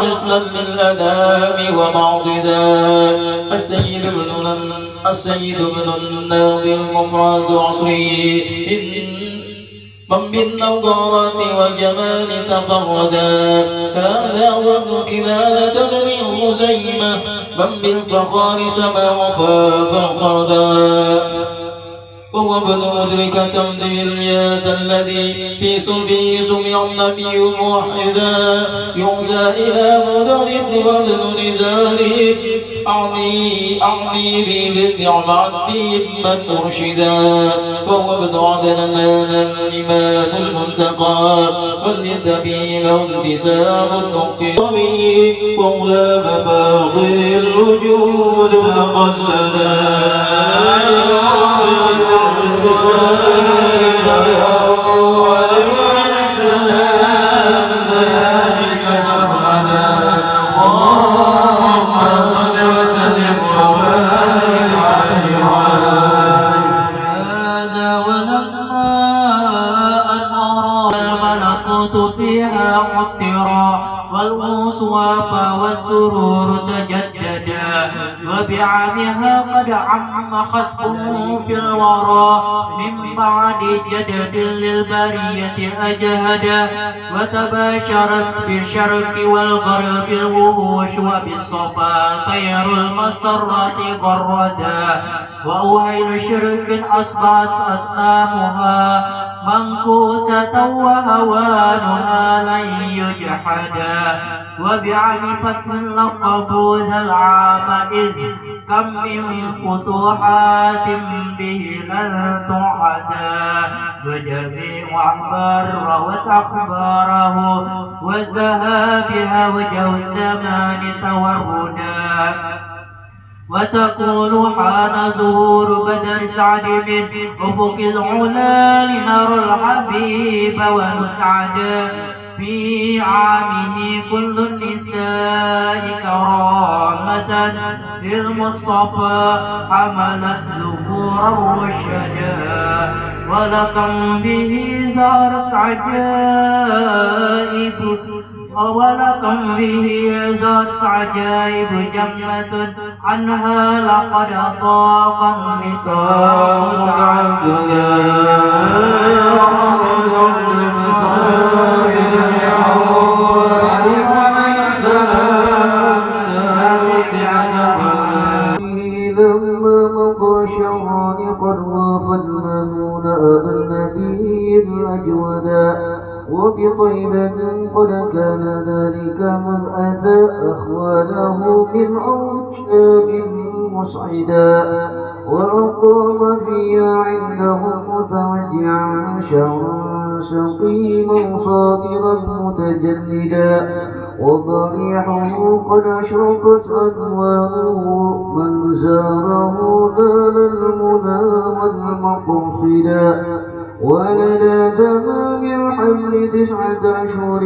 مثلا للأنام ومعضدا السيد ابن الناظر مفرد عصري من بالنظارات والجمال تفردا هذا وابن كلالة بن خزيمة من بالفخار سما وفاف خردا وهو ابن مدركة تمضي الياس الذي في صلبه سمع النبي موحدا يعزى إلى مدرب وابن نزاري أعني بالنعم عدي من مرشدا وهو ابن عدنان الإمام المنتقى والذي له انتساب النقي مولى مفاخر الوجود مقلدا والسرور تجددا وبعامها قد عم خصمه في الورى من بعد جدد للبرية أجهدا وتباشرت بالشرق والغرب الوحوش وبالصفا طير المسرات غردا وأوهيل شرك أصبحت أصنامها منكوسة وهوانها لن يجحدا وبعن فتح لقبوا ذا العام إذ كم من فتوحات به لن تعدا وجميع أخبار وأخباره وزها بها وجه الزمان توردا وتكون حان ظهور بدر سعد من أفق العلا لنرى الحبيب ونسعد في عامه كل النساء كرامة للمصطفى حملت ظهور الرشدا ولكم به زارت عجائب ولكم به زارت عجائب جمة عنها لقد طاق النطاق تعددا وبطيبة قد كان ذلك من أتى أخواله من أوجاب مسعدا وأقام فيها عنده متوجعا شهرا سقيما صابرا متجلدا وضريحه قد أشرقت أنواره من زاره نال المنى والمقصدا ولدى تمام الحمل 9 أشهر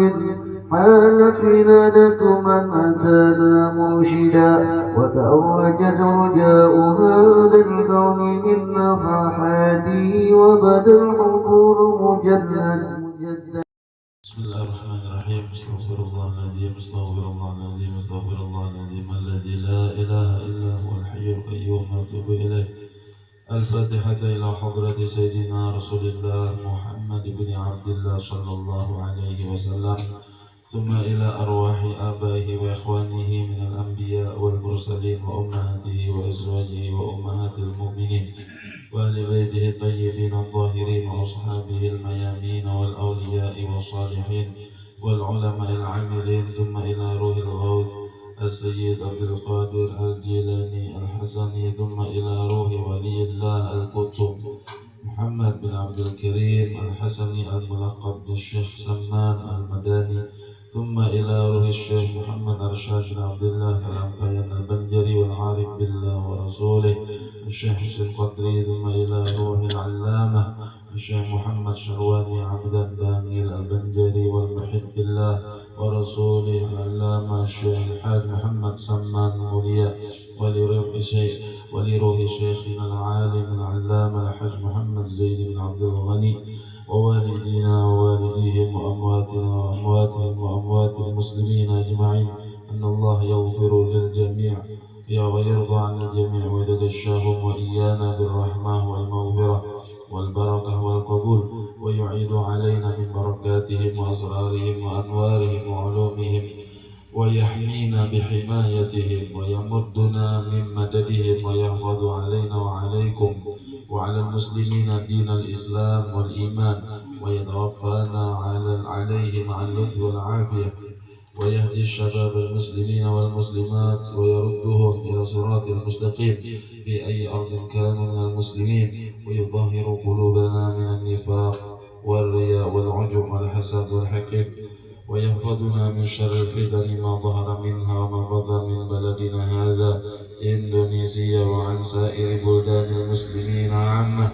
حالت ولادة من أتانا مرشدا وتأوجت رجاء هذا الكون من نفحاته وبدا الحضور مجدد بسم الله الرحمن الرحيم استغفر الله العظيم استغفر الله العظيم استغفر الله العظيم الذي لا إله إلا هو الحي القيوم وأتوب إليه. الفاتحة إلى حضرة سيدنا رسول الله محمد بن عبد الله صلى الله عليه وسلم، ثم إلى أرواح آبائه وإخوانه من الأنبياء والمرسلين وأمهاته وأزواجه وأمهات المؤمنين وأهل بيته الطيبين الطاهرين وأصحابه الميامين والأولياء والصالحين والعلماء العاملين، ثم إلى روح الغوث السيد عبد القادر الجيلاني الحسني، ثم إلى روح ولي الله القطب محمد بن عبد الكريم الحسني الملقب بالشيخ سمان المداني، ثم إلى روح الشيخ محمد أرشاد بن عبد الله العنقيان البنجري والعارف بالله ورسوله الشيخ حسين القدري، ثم إلى روح العلامة الشيخ محمد شرواني عبدا بانيل البنجري والمحب بالله ورسوله العلامة الشيخ الحاج محمد سمان موليا، ولروح شيخنا العالم العلامة الحاج محمد زيد بن عبد الغني، ووالدينا ووالديهم وأمواتنا وأمواتهم وأموات المسلمين أجمعين، أن الله يغفر للجميع ويرضى عن الجميع ويتغشاهم وإيانا بالرحمة والمغفرة والبركة والقبول، ويعيد علينا من بركاتهم وأسرارهم وأنوارهم وعلومهم، ويحمينا بحمايتهم ويمدنا من مددهم، ويحفظ علينا وعليكم وعلى المسلمين دين الإسلام والإيمان، ويتوفانا عليهم عن اللطف والعافية، ويهدي الشباب المسلمين والمسلمات ويردهم إلى صراط المستقيم في أي أرض كانوا من المسلمين، ويطهر قلوبنا من النفاق والرياء والعجب والحسد والحقد، ويحفظنا من شر الفتن ما ظهر منها وما بطن من بلدنا هذا إندونيسيا وعن سائر بلدان المسلمين عامة.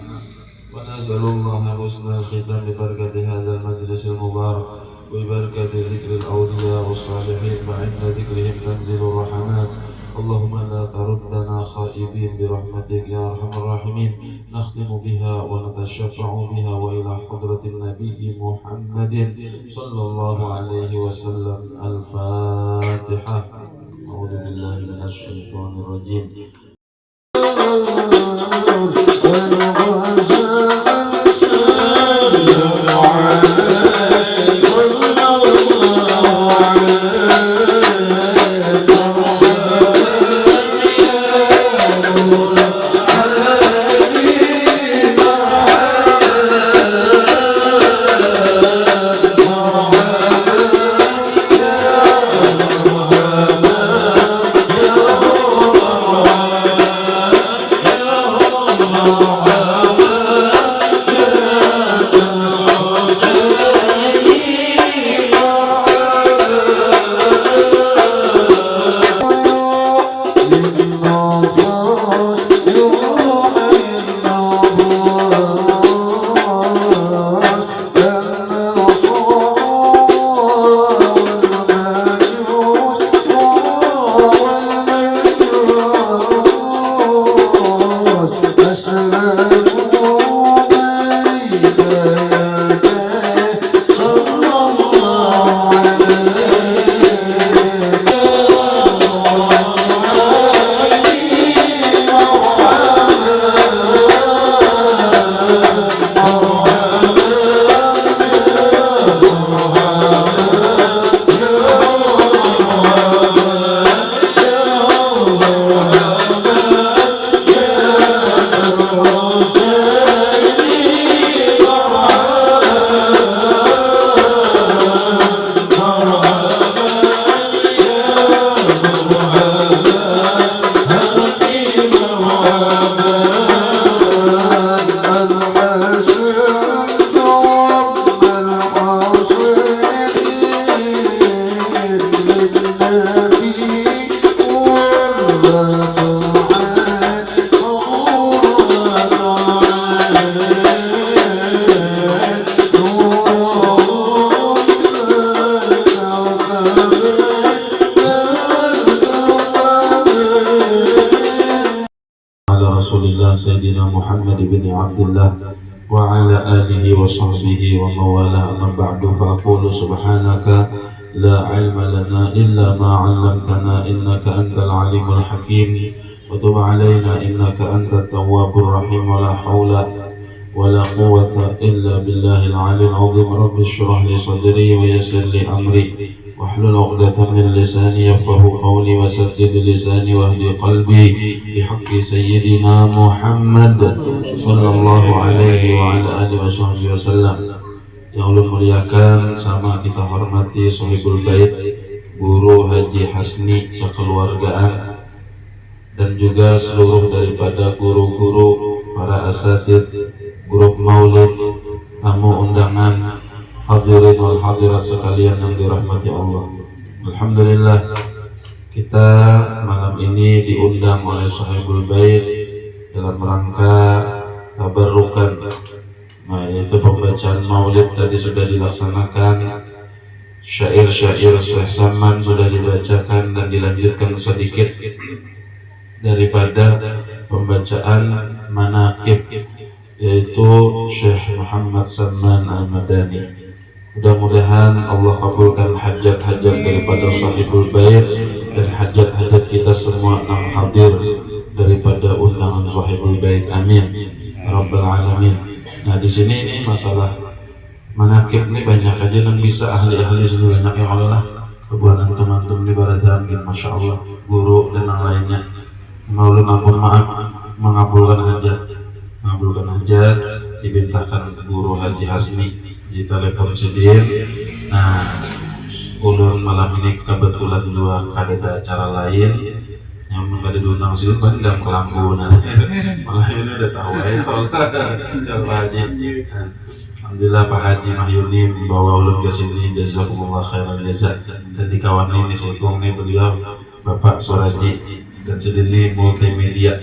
ونسأل الله حسن الختام ببركة هذا المجلس المبارك وببركة ذكر الأولياء والصالحين، وعند ذكرهم تنزل الرحمات. اللهم لا تردنا خائبين برحمتك يا أرحم الراحمين. نختم بها ونتشفع بها وإلى حضرة النبي محمد صلى الله عليه وسلم. الفاتحة. أعوذ بالله من الشيطان الرجيم. سيدنا محمد بن عبد الله وعلى آله وصحبه ومن والاه. أما بعد فأقول سبحانك لا علم لنا إلا ما علمتنا إنك أنت العليم الحكيم، وتب علينا إنك أنت التواب الرحيم، ولا حول ولا قوة إلا بالله العلي العظيم. رب اشرح لي صدري ويسر لي أمري واحلل عقدة من لساني يفقه قولي، وسدد لساني واهدي قلبي بحق سيدنا محمد صلى الله عليه وعلى آله وصحبه وسلم. Yang Allah muliakan sama kita hormati Sohibul Bait Guru Haji Hasni sekeluargaan, dan juga seluruh daripada guru-guru, para asatid, grup maulid, tamu undangan, hadirin wal hadirat sekalian yang dirahmati Allah. Alhamdulillah, kita malam ini diundang oleh Sohibul Bait dalam rangka tabarrukan, yaitu pembacaan maulid tadi sudah dilaksanakan, syair-syair Syekh Saman sudah dibacakan, dan dilanjutkan sedikit daripada pembacaan manaqib yaitu Syekh Muhammad Salman Al-Madani. Mudah-mudahan Allah kabulkan hajat-hajat daripada sahibul bait dan hajat-hajat kita semua yang hadir daripada undangan sahibul bait. Amin rabbal alamin. Nah, di sini ini masalah manakib ini banyak aja dan bisa ahli-ahli sini banyak yang Allah kebuan antum-antum di baratkan, masya Allah, guru dan yang lainnya. Maulun ampun maaf mengabulkan hajat dibintahkan guru Haji Hasmi di telepon sedih. Nah, ulun malam ini kebetulan juga ada acara lain yang ada diundang sini pandang ke lampu. Nah, malah ini udah tahu ya Pak Haji. Alhamdulillah Pak Haji Mahyuni membawa ulun ke sini, jazakumullah khairan jazak. Dan di kawan ini singkong nih beliau Bapak Suraji, dan sedini multimedia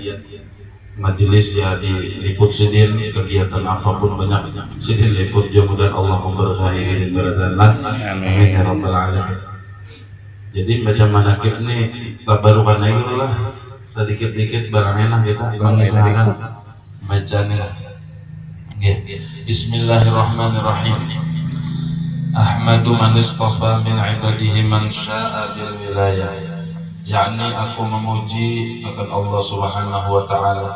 majelis ya diliput sidin, kegiatan apapun banyak sidin liput. Mudah-mudahan Allah memberkahi sidin barakallah. Amin ya rabbal alamin. Jadi macam manakib nih tabarukan aja dulu lah, sedikit-dikit barang enak kita mengisahkan bacaan lah. Bismillahirrahmanirrahim. Ahmadu man istafa min ibadihi man sya'a bil wilayah. Yakni aku memuji akan Allah Subhanahu wa Ta'ala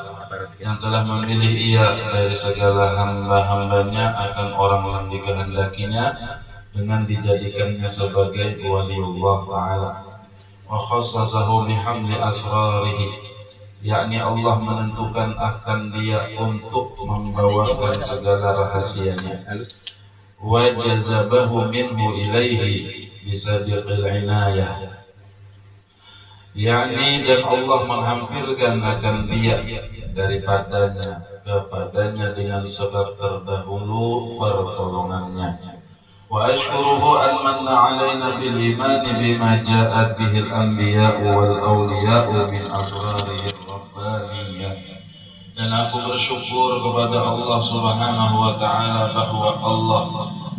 yang telah memilih ia dari segala hamba-hambanya akan orang yang dikehendakinya dengan dijadikannya sebagai waliullah Ta'ala. Wa khassasahu bihamli asrarihi, yakni Allah menentukan akan dia untuk membawakan segala rahasianya. Wa jazabahu minhu ilaihi bisabiqil inayah, yakni dan Allah menghampirkan akan dia daripadanya kepadanya dengan sebab terdahulu pertolongannya. Wa ashkuruhu an manna alaina bil iman bima ja'at bihi al anbiya wal awliya min asrarihi rabbaniyah. Dan aku bersyukur kepada Allah Subhanahu wa Ta'ala bahwa Allah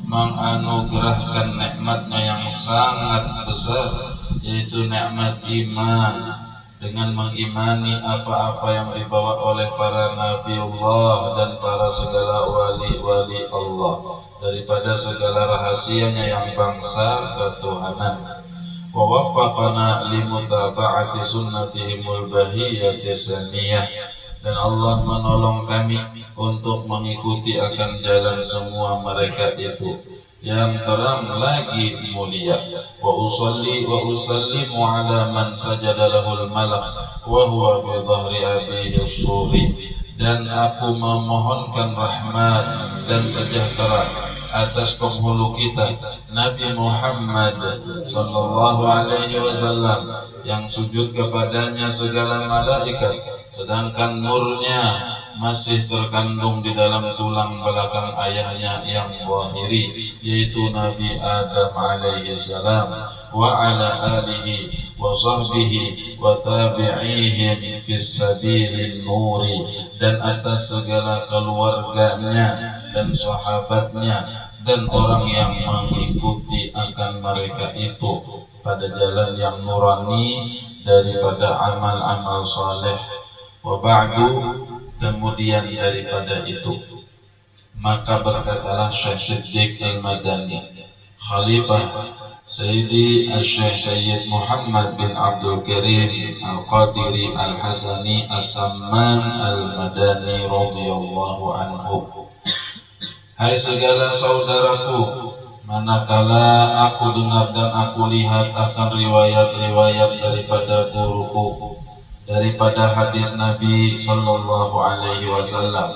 menganugerahkan nikmatnya yang sangat besar, yaitu nikmat iman, dengan mengimani apa-apa yang dibawa oleh para nabiullah dan para segala wali-wali Allah daripada segala rahasianya yang bangsa ketuhanan. Wa waffaqana limutaba'ati sunnatihimul bahiyyati saniyah, dan Allah menolong kami untuk mengikuti akan jalan semua mereka itu yang terang lagi mulia. Wa usalli wa usallimu ala man sajada lahul malak wa huwa bi dhahri abihi suri, dan aku memohonkan rahmat dan sejahtera atas penghulu kita Nabi Muhammad sallallahu alaihi wasallam yang sujud kepadanya segala malaikat, sedangkan nurnya masih terkandung di dalam tulang belakang ayahnya yang zahiri, yaitu Nabi Adam alaihi salam, wa ala alihi wa sahbihi wa tabi'ihim fis sabilin nuri, dan atas segala keluarganya dan sahabatnya dan orang yang mengikuti akan mereka itu pada jalan yang nurani daripada amal-amal saleh. Wa ba'du, kemudian daripada itu, maka berkatalah Syekh Siddiq Al-Madani, Khalifah Sayyidi Al-Syekh Sayyid Muhammad bin Abdul Karim Al-Qadiri Al-Hasani As-Samman Al-Madani radhiyallahu anhu. Hai segala saudaraku, manakala aku dengar dan aku lihat akan riwayat-riwayat daripada guruku, daripada hadis Nabi sallallahu alaihi wasallam,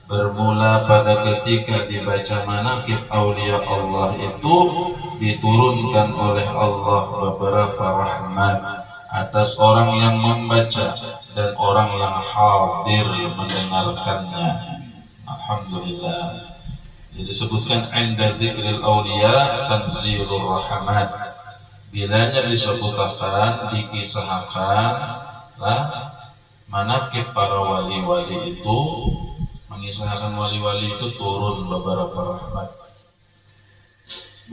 bermula pada ketika dibaca manaqib aulia Allah itu diturunkan oleh Allah beberapa rahmat atas orang yang membaca dan orang yang hadir mendengarkannya. Alhamdulillah. Jadi disebutkan inda dzikril aulia tanzilur rahmat, bilanya disebutkan, dikisahkan lah manaqib para wali-wali itu, mengisahkan wali-wali itu turun beberapa rahmat.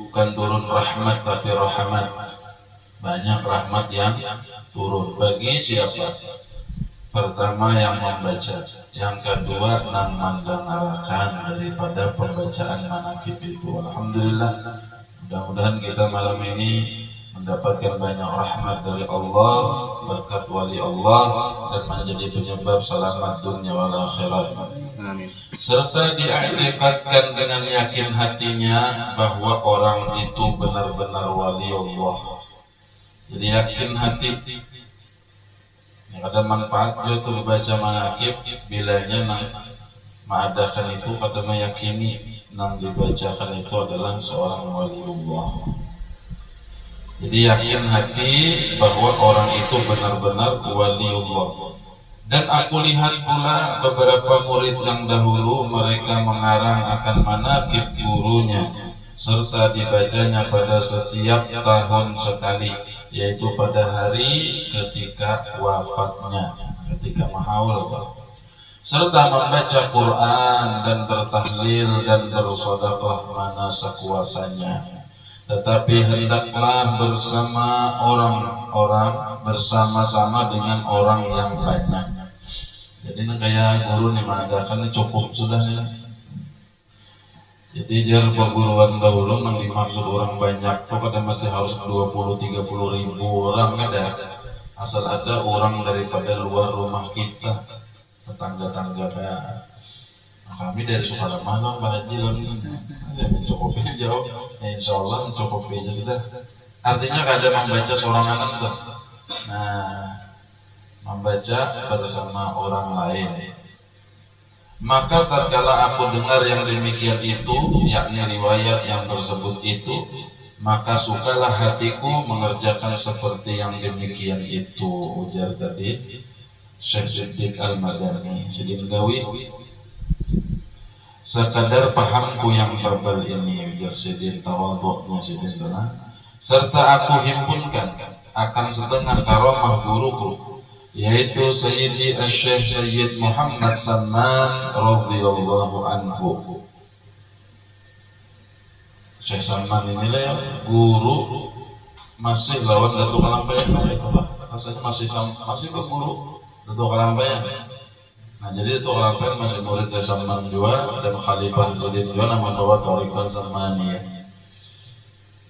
Bukan turun rahmat tapi rahmat. Banyak rahmat yang turun. Bagi siapa? Pertama yang membaca, yang kedua yang mendengarkan daripada pembacaan manaqib itu. Alhamdulillah, mudah-mudahan kita malam ini mendapatkan banyak rahmat dari Allah, berkat wali Allah, dan menjadi penyebab selamat dunia wal akhirat. Serta diikatkan dengan yakin hatinya bahwa orang itu benar-benar wali Allah. Jadi yakin hati. Yang ada manfaat dia tuh baca manaqib bilanya nang mengadakan itu kada meyakini nang dibacakan itu adalah seorang waliullah. Jadi yakin hati bahwa orang itu benar-benar waliullah. Dan aku lihat pula beberapa murid yang dahulu mereka mengarang akan manaqib gurunya serta dibacanya pada setiap tahun sekali, yaitu pada hari ketika wafatnya, ketika mahaul, serta membaca Quran dan bertahlil dan bersedekah mana sekuasanya. Tetapi hendaklah bersama orang-orang, bersama-sama dengan orang yang banyak. Jadi kayak guru nih mengadakan cukup sudah nih. Jadi jar perguruan dahulu yang dimaksud orang banyak tuh kadang mesti harus 20-30 ribu orang ada. Asal ada orang daripada luar rumah kita, tetangga-tangga kayak kami dari Sukaramah dong Pak Haji loh ini. Ya mencukupi jauh, ya insya Allah mencukupi aja sudah. Artinya kada membaca seorang anak tuh. Nah, membaca bersama orang lain. Maka tatkala aku dengar yang demikian itu, yakni riwayat yang tersebut itu, maka sukalah hatiku mengerjakan seperti yang demikian itu. Ujar tadi Syekh Siddiq Al-Madani Siddiq Gawi. Sekadar pahamku yang babal ini, ujar Siddiq tawadhu'nya Siddiq adalah, serta aku himpunkan akan setengah karamah guruku, yaitu Sayyidi Syekh Sayyid Muhammad Salman radhiyallahu anhu. Syekh Salman ini lah guru masih lawan Datuk Kalampayan itu lah. Rasanya masih ke guru Datuk Kalampayan. Nah jadi Datuk Kalampayan masih murid Syekh Salman juga dan Khalifah Sayyid juga nama Dawa Tariqah Salmaniyah.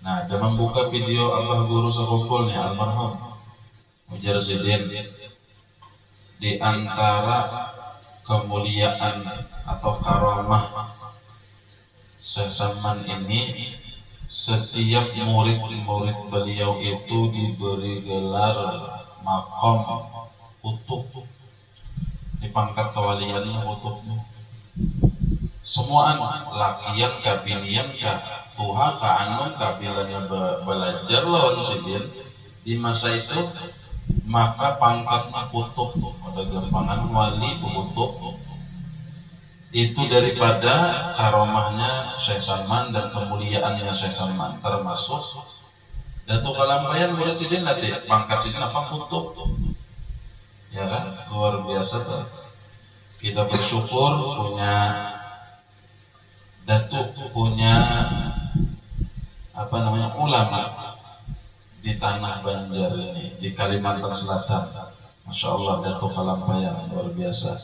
Nah dia membuka video Abah Guru sekumpulnya almarhum Ujar Sidin. Di antara kemuliaan atau karamah Syekh Salman ini, setiap murid-murid beliau itu diberi gelar maqam kutub, di pangkat kewaliannya kutubnya. Semua lakian kabinian ka tuha ka anu kabilanya belajar lawan sidin di masa itu, maka pangkatnya kutub. Ada gampangan wali itu kutub. Itu daripada karomahnya Syekh Salman dan kemuliaannya Syekh Salman, termasuk Datuk Kalampayan murid sidin nanti pangkat sidin apa kutub, ya kan, luar biasa tuh. Kita bersyukur punya Datuk, punya ulama di tanah Banjar ini, di Kalimantan Selatan. Masya Allah, Datuk Kalampayan luar biasa.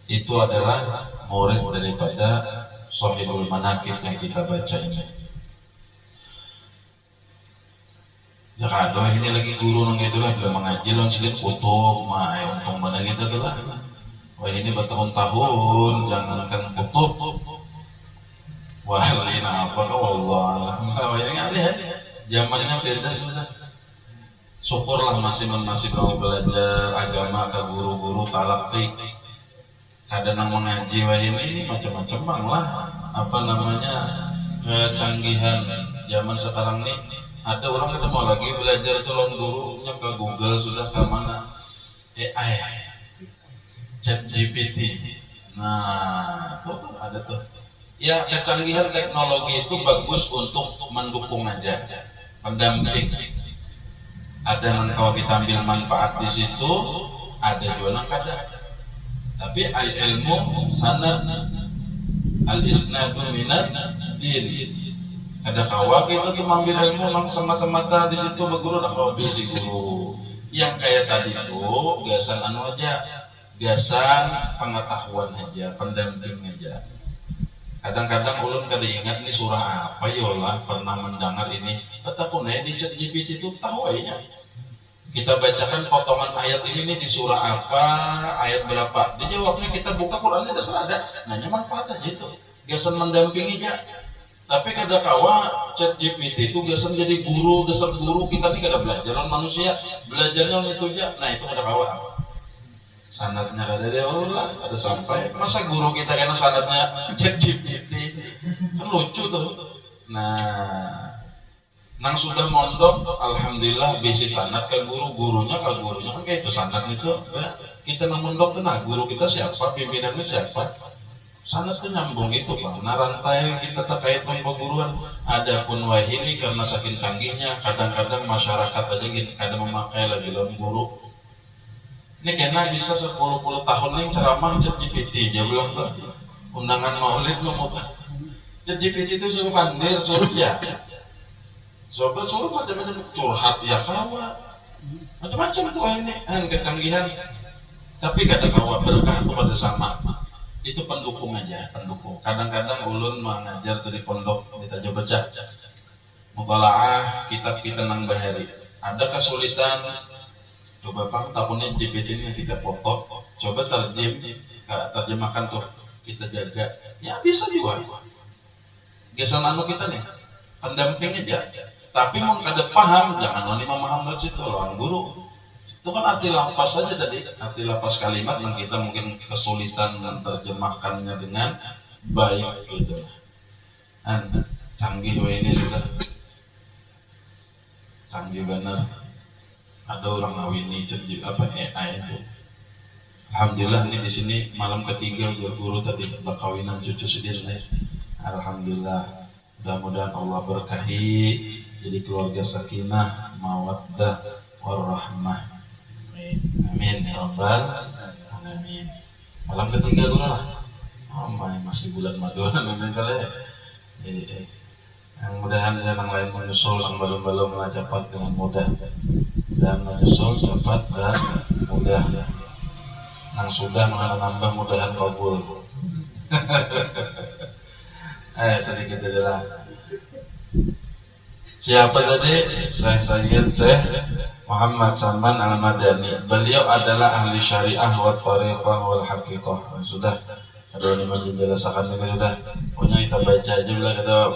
Itu adalah murid daripada Shahibul Manaqib yang kita baca ini. Jangan ini lagi guru nang itulah belum mengaji lawan silin kutub, untung mana kita tuh lah. Wah ini bertahun-tahun jangankan kutub. Wah lain apa kau Allah. Yang ada zamannya beda sudah. Syukurlah masih mau belajar agama ke guru-guru talaqi. Kadang mengaji wah ini macam-macam bang lah. Kecanggihan zaman sekarang nih. Ada orang yang mau lagi belajar itu lawan gurunya ke Google sudah ke mana AI, ChatGPT. Nah, tuh ada tuh. Ya kecanggihan teknologi itu bagus untuk mendukung aja, pendamping. Ada yang kalau kita ambil manfaat di situ, ada juga yang kada. Tapi al-ilmu sanad al-isnadu minad din. Ada kawa kita tuh mengambil ilmu nang semata-mata di situ berguru dah hobi si guru. Yang kayak tadi itu biasa anu aja Gasan pengetahuan aja, pendamping aja. Kadang-kadang ulun kada ingat nih surah apa yolah pernah mendengar ini. Petakunnya di ChatGPT itu tahu aja. Kita bacakan potongan ayat ini nih di surah apa, ayat berapa. Dia jawabnya kita buka Qurannya ada serada. Nah nyaman patah aja itu. Gasan mendampingi aja. Tapi kada kawa ChatGPT itu gasan jadi guru, dasar guru kita nih kada belajaran manusia, belajarnya itu aja. Nah itu kada kawa. Sanadnya kada dia lah, ada sampai. Masa guru kita kena sanadnya ChatGPT? Kan lucu tuh. Nah, nang sudah mondok, alhamdulillah besi sanad ke gurunya kan kayak itu sanad itu. Ya, kita nang mondok tuh, nah guru kita siapa, pimpinannya siapa? Sanad tuh nyambung itu Pak. Nah rantai kita terkait dengan perguruan. Adapun wahini karena saking canggihnya, kadang-kadang masyarakat aja gini, kadang memakai lagi dalam guru. Ini kena bisa 10 tahun nih ceramah ChatGPT dia bilang tuh undangan maulid memutar ChatGPT itu suruh pandir suruh ya sobat suruh macam-macam curhat ya kawa macam-macam tuh ini kecanggihan tapi kadang kawa berkah kepada sama itu pendukung aja pendukung. Kadang-kadang ulun mengajar dari pondok kita aja baca mutalaah kitab kita nang bahari ada kesulitan. Coba Bang, tahunnya GPT ini kita foto, coba terjemahkan tuh, kita jaga, ya bisa juga. Gesan anu kita nih, pendamping aja. Tapi mau kada paham, jangan wani memaham situ lawan guru. Itu kan arti lapas saja tadi, arti lapas kalimat yang kita mungkin kesulitan dan terjemahkannya dengan baik gitu. Canggih ini sudah, canggih benar. Ada orang ngawini cerdik apa AI itu. Alhamdulillah ini di sini malam ketiga guru tadi berkawinan cucu sendiri. Alhamdulillah. Mudah-mudahan Allah berkahi jadi keluarga sakinah, mawaddah, warahmah. Amin ya rabbal alamin. Malam ketiga guru lah. Oh masih bulan madu nanti kali. Yang mudahan yang lain menyusul yang belum cepat dengan mudah. Dan menyusul cepat dan mudah. Nang sudah menambah mudahan kabul. Sedikit adalah siapa tadi? Syekh Muhammad Salman Al-Madani. Beliau adalah ahli syariah wa tariqah wal haqiqah. Sudah ada yang menjelaskan ini sudah. Pokoknya kita baca aja bila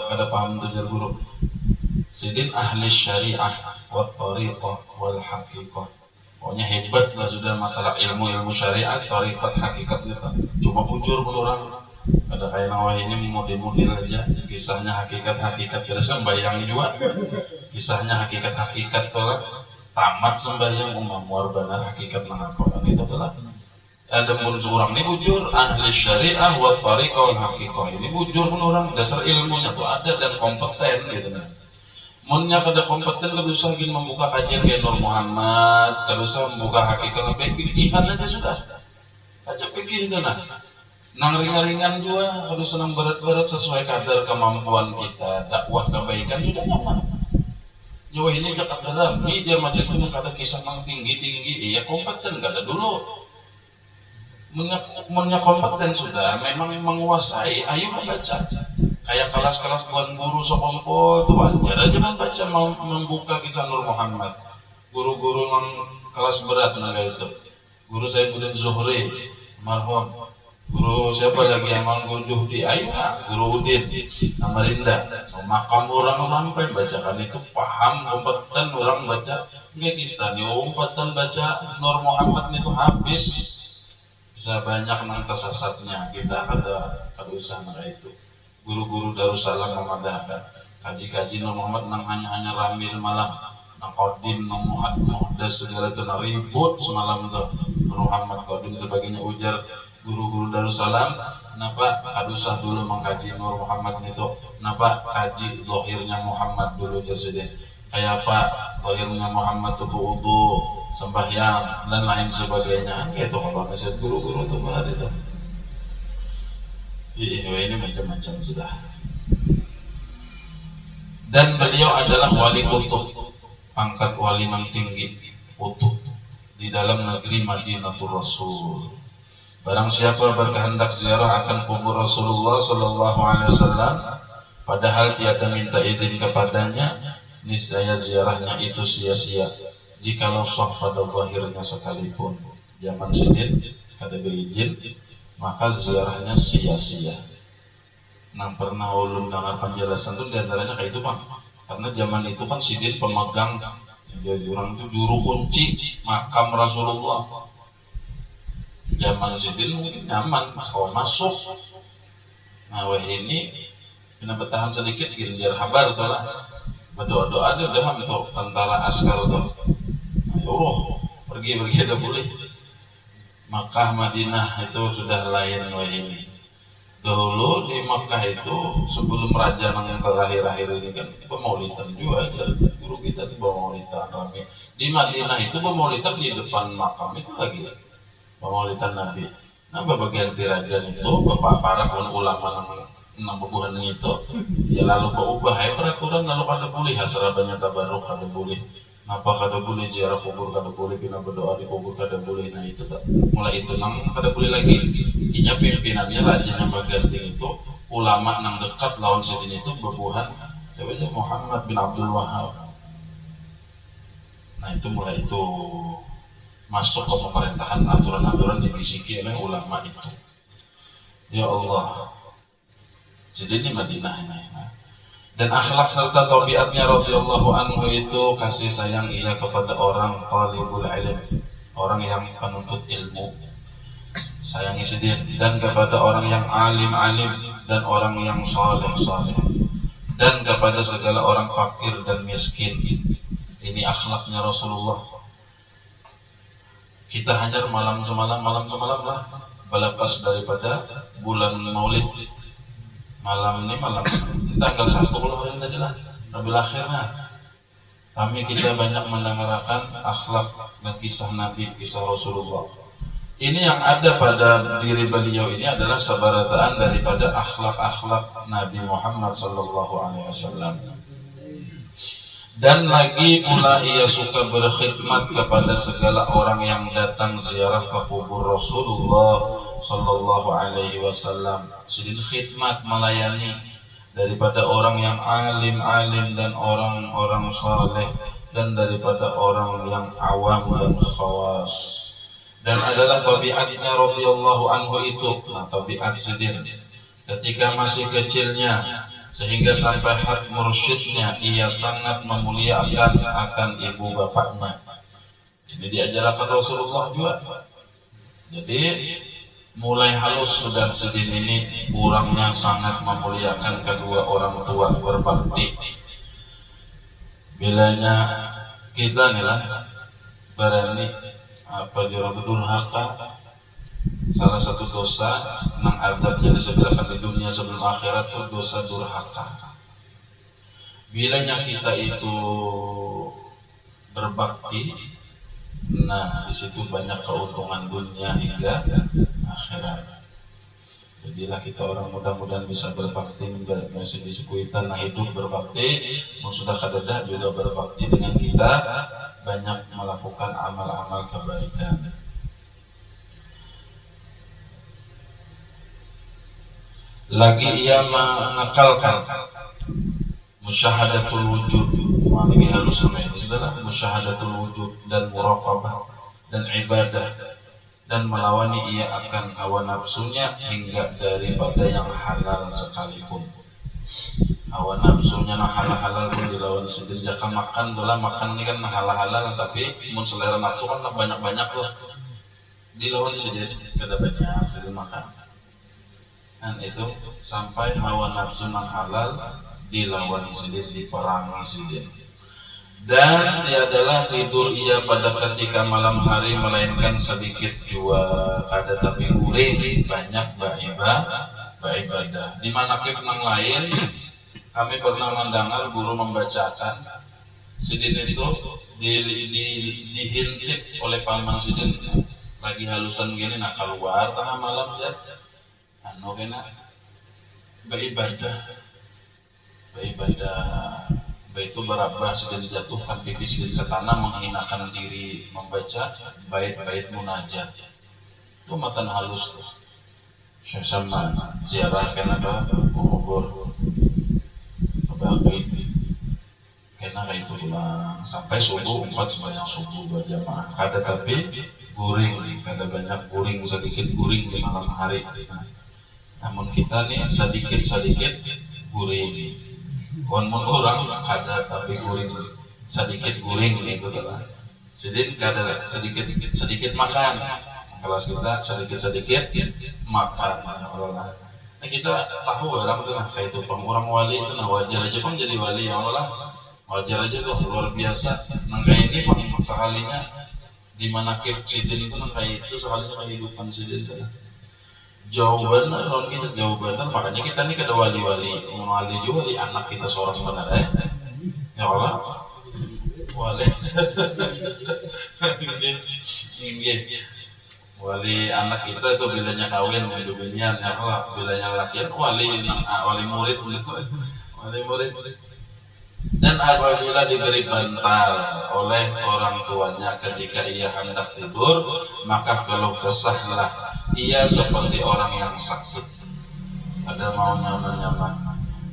kada paham tujuan guru. Sidin ahli syariah wa tariqah wal haqiqah. Pokoknya hebat lah sudah masalah ilmu syariat, tariqat, hakikat kita. Cuma bujur pun orang. Ada kayak nawah ini model-model aja. Kisahnya hakikat kada sembahyang juga. Kisahnya hakikat tolak tamat sembahyang umamwar benar hakikat mengapa itu adalah. Ada pun seorang ini bujur ahli syariah wa tariqah wal haqiqah. Ini bujur pun orang dasar ilmunya tuh ada dan kompeten gitu nah. Munnya kada kompeten kada usah gini membuka kajian kayak Nur Muhammad, kada usah membuka hakikat baik pikiran aja sudah. Aja pikir itu nah. Nang ringan-ringan juga kada usah nang berat-berat sesuai kadar kemampuan kita. Dakwah kebaikan sudah nyaman. Nyawa ini jak kada rami dia majelis itu kada kisah nang tinggi-tinggi. Iya kompeten kada dulu. Munnya kompeten sudah memang menguasai ayo baca kayak kelas-kelas buat guru sokompol tuh wajar aja membaca membuka kisah Nur Muhammad guru-guru yang kelas berat nah kayak itu guru saya Budin Zuhri marhum guru siapa lagi yang guru Juhdi ayo guru Udin Samarinda makam orang sampai bacakan itu paham kompeten orang baca kayak kita nih kompeten baca Nur Muhammad itu habis bisa banyak nang tersesatnya kita kada usah mereka itu guru-guru Darussalam memadahkan kaji-kaji Nur Muhammad nang hanya rame semalam nang Qadim nang Muhaddas segala itu ribut semalam tuh Nur Muhammad Qadim sebagainya ujar guru-guru Darussalam kenapa kada usah dulu mengkaji Nur Muhammad itu kenapa kaji zahirnya Muhammad dulu jadi kayak apa zahirnya Muhammad itu wudu sembahyang dan lain sebagainya gitu kalau nasihat guru-guru tuh bahar itu ini macam-macam sudah. Dan beliau adalah wali kutub pangkat wali yang tinggi kutub di dalam negeri Madinatul Rasul Barang siapa berkehendak ziarah akan kubur Rasulullah sallallahu alaihi wasallam padahal tiada minta izin kepadanya, niscaya ziarahnya itu sia-sia jikalau sah pada zahirnya sekalipun. Zaman sidin kada berizin maka ziarahnya sia-sia. Nang pernah ulun dengar penjelasan itu diantaranya kayak itu Bang, karena zaman itu kan sidin pemegang, dia orang itu juru kunci makam Rasulullah. Zaman sidin mungkin nyaman kalau masuk. Nah wah ini kena bertahan sedikit gitu biar habar tuh lah. Berdoa-doa ada udah untuk tentara askar tuh. Ayo pergi ada boleh. Makkah Madinah itu sudah lain wah ini. Dahulu di Makkah itu sebelum raja yang terakhir-akhir ini kan pemaulitan juga aja. Guru kita tuh pemaulitan rame. Di Madinah itu pemaulitan di depan makam itu lagi pemaulitan Nabi. Nah bagian tirajan itu bapak para ulama nang bebuhan itu ya lalu keubah ya peraturan lalu kada boleh hasrabanya tabaruk kada boleh. Napa kada boleh ziarah kubur kada boleh, pina berdoa di kubur kada boleh. Nah itu tak mulai itu nang kada boleh lagi. Inya pimpinannya rajanya baganting itu ulama nang dekat lawan sidin itu bebuhan siapa aja Muhammad bin Abdul Wahab. Nah itu mulai itu masuk ke pemerintahan aturan-aturan dibisiki oleh ulama itu. Ya Allah, sidin di Madinah ini. Dan akhlak serta tabiatnya radhiyallahu anhu itu kasih sayang ia kepada orang talibul ilm, orang yang penuntut ilmu, sayangi sidin, dan kepada orang yang alim dan orang yang saleh, dan kepada segala orang fakir dan miskin. Ini akhlaknya Rasulullah. Kita hajar malam semalam lah, belepas daripada bulan Maulid. Malam ini tanggal 1 hari tadi lah Rabiul Akhir. Kami kita banyak mendengarkan akhlak dan kisah Nabi, kisah Rasulullah. Ini yang ada pada diri beliau ini adalah sebarataan daripada akhlak-akhlak Nabi Muhammad sallallahu alaihi wasallam. Dan lagi pula ia suka berkhidmat kepada segala orang yang datang ziarah ke kubur Rasulullah sallallahu alaihi wasallam. Sidin khidmat melayani daripada orang yang alim dan orang-orang saleh dan daripada orang yang awam dan khawas. Dan adalah tabiatnya radhiyallahu anhu itu. Nah, tabiat sidin ketika masih kecilnya sehingga sampai had mursyidnya ia sangat memuliakan akan ibu bapaknya. Ini diajarkan Rasulullah juga. Jadi mulai halus sudah sidin ini kurangnya sangat memuliakan kedua orang tua berbakti. Bilanya kita nih lah berani apa jurang durhaka, salah satu dosa nang adabnya disegerakan di dunia sebelum akhirat itu dosa durhaka. Bilanya kita itu berbakti, nah di situ banyak keuntungan dunia hingga akhirat. Jadilah kita orang mudah-mudahan bisa berbakti, masih disekuitan nah hidup berbakti, sudah kadada juga berbakti dengan kita banyak melakukan amal-amal kebaikan. Lagi ia mengekalkan musyahadatul wujud, lagi halus adalah musyahadatul wujud dan muraqabah dan ibadah, dan melawani ia akan hawa nafsunya hingga daripada yang halal sekalipun. Hawa nafsunya nah halal pun dilawan sidin. Jaka makan tuh lah, makan ini kan halal tapi mun selera nafsu kan banyak tuh dilawan sidin kada banyak sidin makan. Dan itu sampai hawa nafsu nang halal dilawan sidin, diperangi sidin. Dan tiadalah tidur ia pada ketika malam hari melainkan sedikit jua kada tapi guring banyak beribadah. Di manakib nang lain kami pernah mendengar guru membacakan sidin itu dihintip oleh paman sidin lagi halusan gini nak keluar tengah malam ya kena beribadah itu berabah sidin jatuhkan pipi sidin setanah menghinakan diri membaca bait-bait munajat. Itu matan halus tuh. Syekh sama ziarah kenapa kubur kebaki kena kayak itu pulang sampai subuh 4 sembahyang subuh berjamaah kada tapi guring kada banyak guring sedikit guring di malam hari. Namun kita nih sedikit guring. Mun orang kada tapi guring sedikit guring gitu lah. Sedikit kada sedikit makan. Kalau kita sedikit makan Allah. Nah kita tahu orang itu nah kayak itu orang wali itu nah wajar aja pun jadi wali ya Allah. Wajar aja tuh luar biasa. Nangka ini pun sekalinya di mana sidin itu nangka itu sekalinya kehidupan sidin sekali. Jauh benar, non kita jauh benar. Makanya kita nih kada wali juga wali anak kita seorang sebenarnya. Ya Allah, wali. Wali anak kita itu bilanya kawin hidupnya ya Allah, bilanya lakian wali ini wali murid. Dan apabila diberi bantal oleh orang tuanya ketika ia hendak tidur, maka keluh kesahlah ia seperti orang yang sakit. Ada mau nyaman.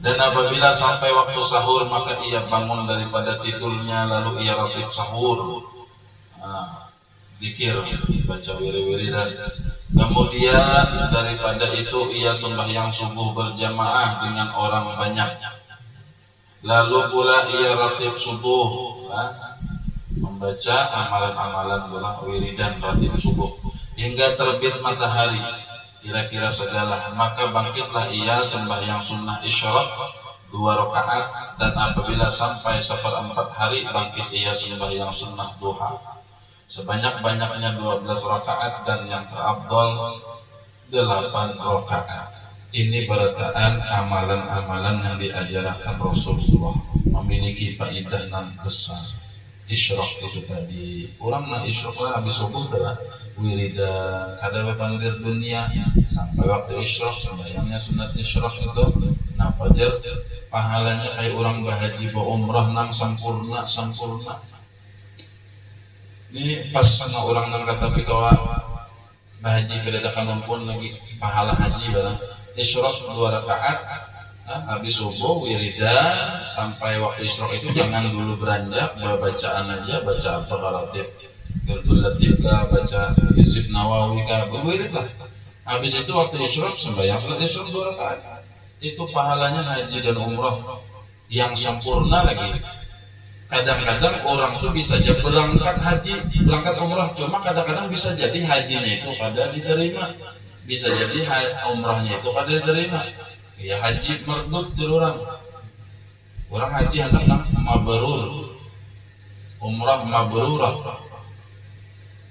Dan apabila sampai waktu sahur, maka ia bangun daripada tidurnya lalu ia ratib sahur. Zikir, baca wiri-wiridan. Kemudian daripada itu ia sembahyang subuh berjamaah dengan orang banyak. Lalu pula ia ratib subuh, membaca amalan-amalan bola wiridan ratib subuh hingga terbit matahari kira-kira segala. Maka bangkitlah ia sembahyang sunnah isyraq 2 rakaat, dan apabila sampai 1/4 hari bangkit ia sembahyang sunnah duha sebanyak-banyaknya 12 rakaat, dan yang terafdal 8 rakaat. Ini berataan amalan-amalan yang diajarkan Rasulullah memiliki faedah yang besar. Isyraq itu tadi orang nak isyraq lah habis subuh telah wiridan kada pandir dunia sampai waktu isyraq sembahyangnya sunat isyraq itu nah fajar pahalanya kayak orang berhaji umrah nang sempurna. Ini pas sama orang nang kata pikawa berhaji kedadakan pun lagi pahala haji barang isyraq 2 rakaat habis subuh wiridan sampai waktu isyraq itu jangan dulu beranjak bacaan aja, baca al-Fatihah Gerdul Latif kah, baca Hizib Nawawi kah, berwirid lah. Habis itu waktu isyraq sembahyang salat isyraq 2 rakaat. Itu pahalanya haji dan umrah yang sempurna lagi. Kadang-kadang orang tuh bisa aja berangkat umrah, cuma kadang-kadang bisa jadi hajinya itu kada diterima. Bisa jadi umrahnya itu kada diterima. Ya haji merdut di orang haji hendak mabrur, umrah mabrurah.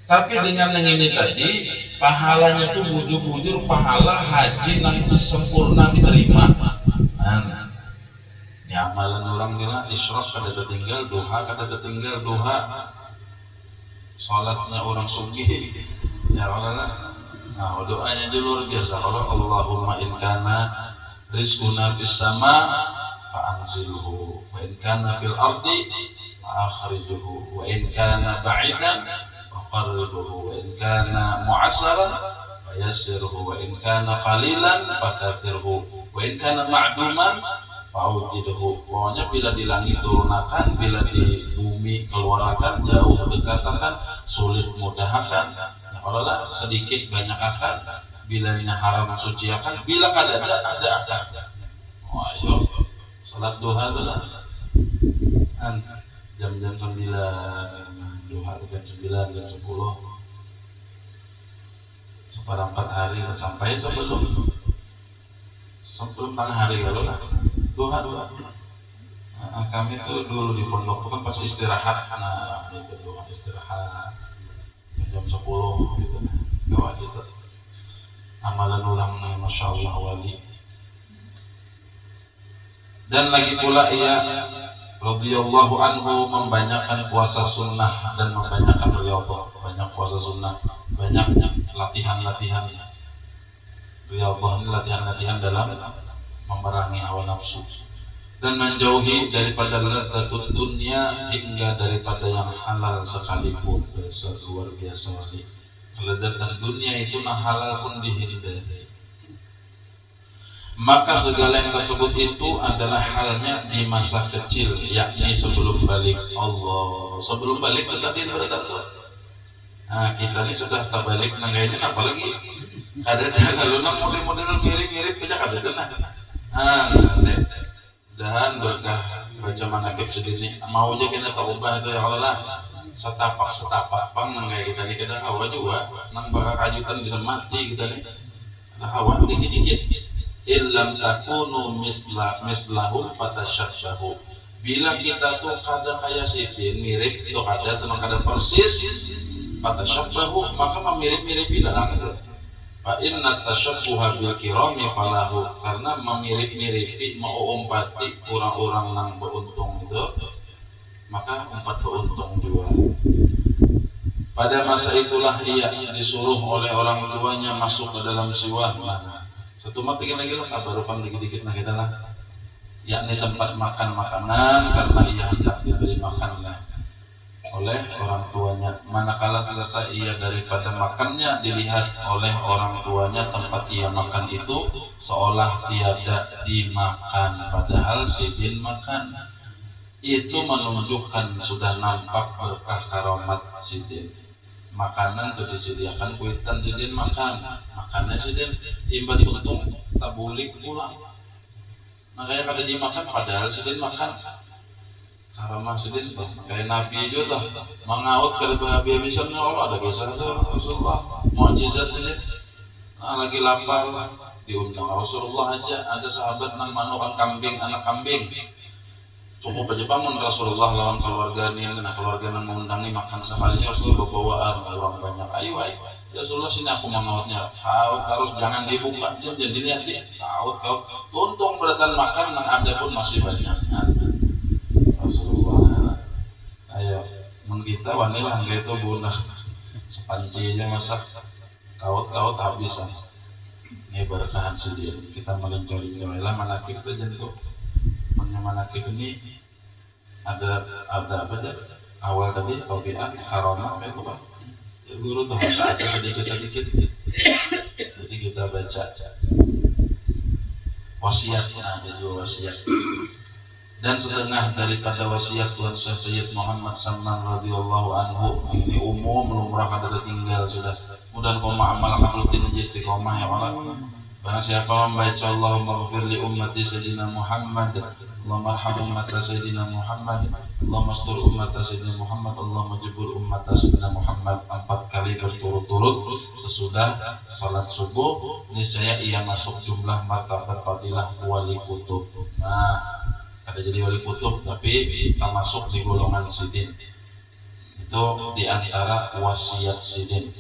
Tapi dengan yang ini tadi pahalanya tuh bujur-bujur pahala haji yang sempurna diterima. Ini amalan orang gila isyraq kada tertinggal, duha salatnya orang sugih. Ya Allah. Nah, doanya aja luar biasa. Allahumma in kana rizquna fis sama fa anzilhu wa in kana fil ardi fa akhrijhu wa in kana ba'idan fa qarribhu wa in kana mu'assaran fa yassirhu wa in kana qalilan fa kathirhu wa in kana ma'duman fa awjidhu. Pokoknya bila di langit turunakan, bila di bumi keluarakan, jauh dekatakan, sulit mudahkan. Kalau sedikit banyak akan, bilanya haram suci akan, bila kada ada akan. Oh ayo, salat duha tu lah. Jam-jam 9, duha tu jam 9, jam 10. Seperempat hari sampai sebelum tengah hari kalau lah. Duha. Kami tu dulu di pondok tu kan pas istirahat, nah itu duha istirahat. Jam 10 gitu nah kawan itu amalan orang masya Allah wali. Dan lagi pula ia radhiyallahu anhu membanyakkan puasa sunnah dan membanyakkan riyadhah. Banyak puasa sunnah, banyak latihan-latihan. Riyadhah ini latihan-latihan dalam memerangi hawa nafsu dan menjauhi daripada ladzatut dunia hingga daripada yang halal sekalipun. Luar biasa sih. kelezatan dunia itu halal pun dihindari. Maka segala yang tersebut itu adalah halnya di masa kecil, yakni sebelum balik Allah. Sebelum balik itu tadi berarti. Nah, kita ini sudah terbalik nanggainin apalagi kadang-kadang kalau model-model mirip-mirip aja kadang-kadang. Dan berkah baca manakib sendiri. Mau aja kita taubah itu ya Allah. Setapak pang kayak kita nih kadang hawa juga nang bakal kajutan bisa mati kita nih. Nah hawa dikit-dikit. Illam takunu mislahum fatashabbahu. Bila kita tuh kadang kayak sidin mirip itu kadang persis fatashabbahu, maka memirip-miripi dalam itu. Fa inna tashabbuha bil kirami falahu, karena memirip-miripi mau umpati orang-orang nang beruntung itu, maka umpat beruntung juga. Pada masa itulah ia disuruh oleh orang tuanya masuk ke dalam siwah mana. Satu mati lagi lah, barukan dikit-dikit nah kita lah, yakni tempat makan makanan, karena ia hendak diberi makan oleh orang tuanya. Manakala selesai ia daripada makannya, dilihat oleh orang tuanya tempat ia makan itu seolah tiada dimakan, padahal sidin makan. Itu menunjukkan sudah nampak berkah karomat sidin. Makanan itu disediakan, kuitan sidin makan, makannya sidin imbat tuntung tabulik pulang. Nah kayak kada dimakan padahal sidin makan. Karamah sidin tuh kayak Nabi juga tuh mengaut ke habisannya Allah. Ada kisah tuh Rasulullah mukjizat sidin. Nah lagi lapar diundang Rasulullah aja, ada sahabat nang manukan kambing, anak kambing. Cukup aja bangun Rasulullah lawan keluarga ini, nah keluarga yang mengundang ini makan sekalinya Rasulullah bawaan orang banyak. Ayo ya Rasulullah sini aku mengautnya. Kaut harus jangan dibuka, jangan dilihat ya. Kaut tuntung beratan makan nang ada pun masih banyak. Rasulullah, ayo mun kita wanita gitu bunda sepancinya masak kaut habisan. Ini berkahan sendiri kita melencong-lencong lah manakib aja tuh. Manakib ini ada apa aja awal tadi tabiat karamah itu Pak ya, guru tuh bisa aja sedikit jadi kita baca wasiat, ada juga wasiat, dan setengah daripada wasiat Tuan Sayyid Muhammad Salman radhiyallahu anhu ini umum lumrah kada tinggal sudah mudah koma amalkan rutin aja istiqomah ya Allah. Barang siapa membaca Allahumma ghfir li ummati sayyidina Muhammad, Allahumma arham ummata sayyidina Muhammad, Allahumma astur ummata sayyidina Muhammad, Allahumma jibur ummata sayyidina Muhammad 4 kali berturut-turut sesudah salat subuh, niscaya ia masuk jumlah martabat fadilah wali kutub. Nah, kada jadi wali kutub tapi kita masuk di golongan sidin. Itu di antara wasiat sidin.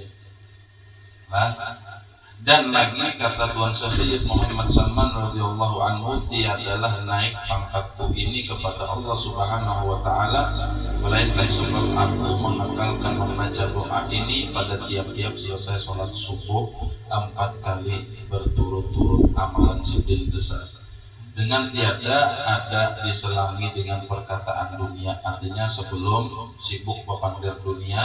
Dan lagi kata Tuan Sayyid Muhammad Salman radhiyallahu anhu, tiadalah naik pangkatku ini kepada Allah Subhanahu wa taala melainkan sebab aku mengakalkan membaca doa ini pada tiap-tiap selesai sholat subuh 4 kali berturut-turut amalan sidin besar. Dengan tiada ada diselangi dengan perkataan dunia, artinya sebelum sibuk berpanggil dunia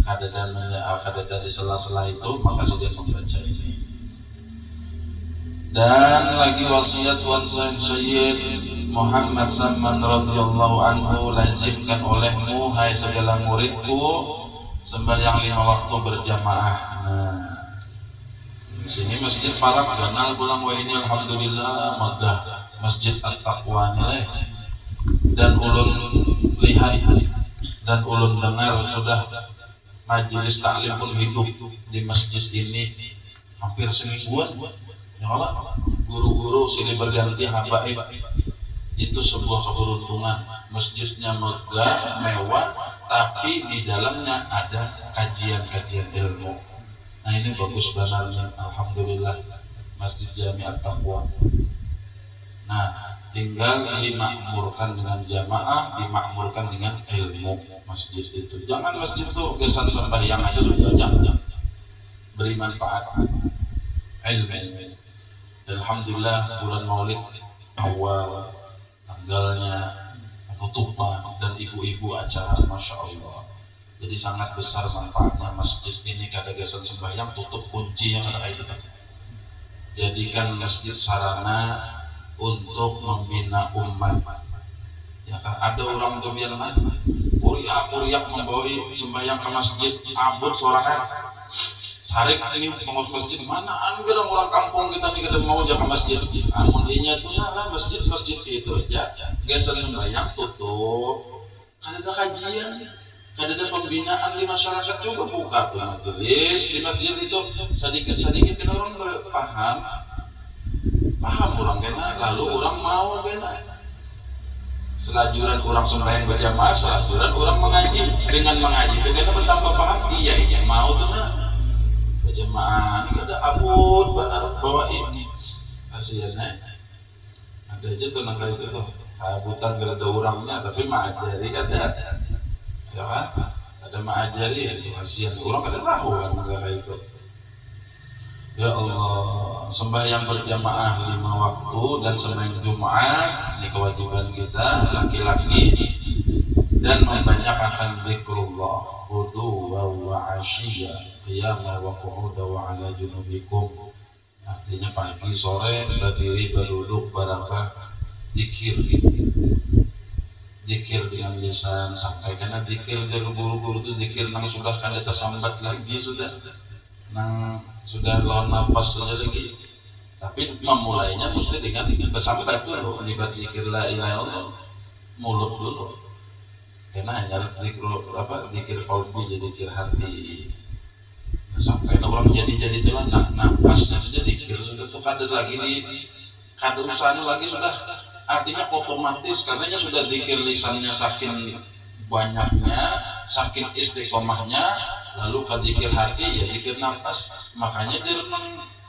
kadada di sela-sela itu maka sudah membaca ini. Dan lagi wasiat Tuan Sayyid Muhammad Salman radhiyallahu anhu, lazimkan olehmu hai segala muridku sembahyang 5 waktu berjamaah. Nah, di sini masjid Farak kenal pulang wa ini alhamdulillah megah masjid At-Taqwa nilai, dan ulun lihat dan ulun dengar sudah majelis taklim pun hidup di masjid ini hampir semingguan. Ya Allah, guru-guru silih berganti habaib. Itu sebuah keberuntungan. Masjidnya megah, mewah, tapi di dalamnya ada kajian-kajian ilmu. Nah ini bagus banarnya, alhamdulillah Masjid Jami At-Taqwa. Nah tinggal dimakmurkan dengan jamaah, dimakmurkan dengan ilmu. Masjid itu jangan masjid itu kesan sembahyang aja sudah, jangan beri manfaat ilmu. Alhamdulillah bulan Maulid awal tanggalnya penutupan dan ibu-ibu acara masya Allah Jadi sangat besar manfaatnya masjid ini. Kada gesan sembahyang tutup kuncinya kada itu. Jadikan masjid sarana untuk membina umat. Ya kan ada orang tuh bilang uriak membawa sembahyang ke masjid abut sorangan sarik ini pengurus masjid mana anggar orang kampung kita nih kada mau jaga masjid amun inya tuh lah masjid itu aja geser sembahyang tutup kada ada kajian kada ada pembinaan di masyarakat. Coba buka tuh majelis di masjid itu sedikit kena orang paham orang kena lalu orang mau kena selajuran orang sembahyang berjamaah, selajuran orang mengaji. Dengan mengaji itu kita bertambah paham. Iya mau tuh nah berjamaah ini kada abut benar bawa ini kasihannya ada aja tuh nangka itu tuh keabutan kada ada orangnya tapi mengajari ada ya kan ada mengajari itu kasihan orang kada tahu kan nangka itu. Ya Allah, sembahyang berjamaah 5 waktu dan Senin Jumat ini kewajiban kita laki-laki, dan membanyakan zikrullah wudu wa asyiya qiyam wa qu'ud wa ala junubikum. Artinya pagi sore berdiri berduduk berapa zikir dengan lisan sampai karena zikir dari guru-guru itu zikir nang sudah kada tersambat lagi sudah lawan nafas saja lagi, tapi memulainya mesti dengan bersambat dulu, libat zikir la ilaha illallah mulut dulu, karena hanya zikir qalbi jadi zikir hati. Sampai orang jadi telah nafasnya saja zikir sudah tuh kada lagi kada usahanya lagi sudah, artinya otomatis karenanya sudah zikir lisannya saking banyaknya saking istiqomahnya, lalu kadzikir hati ya zikir nafas. Makanya dia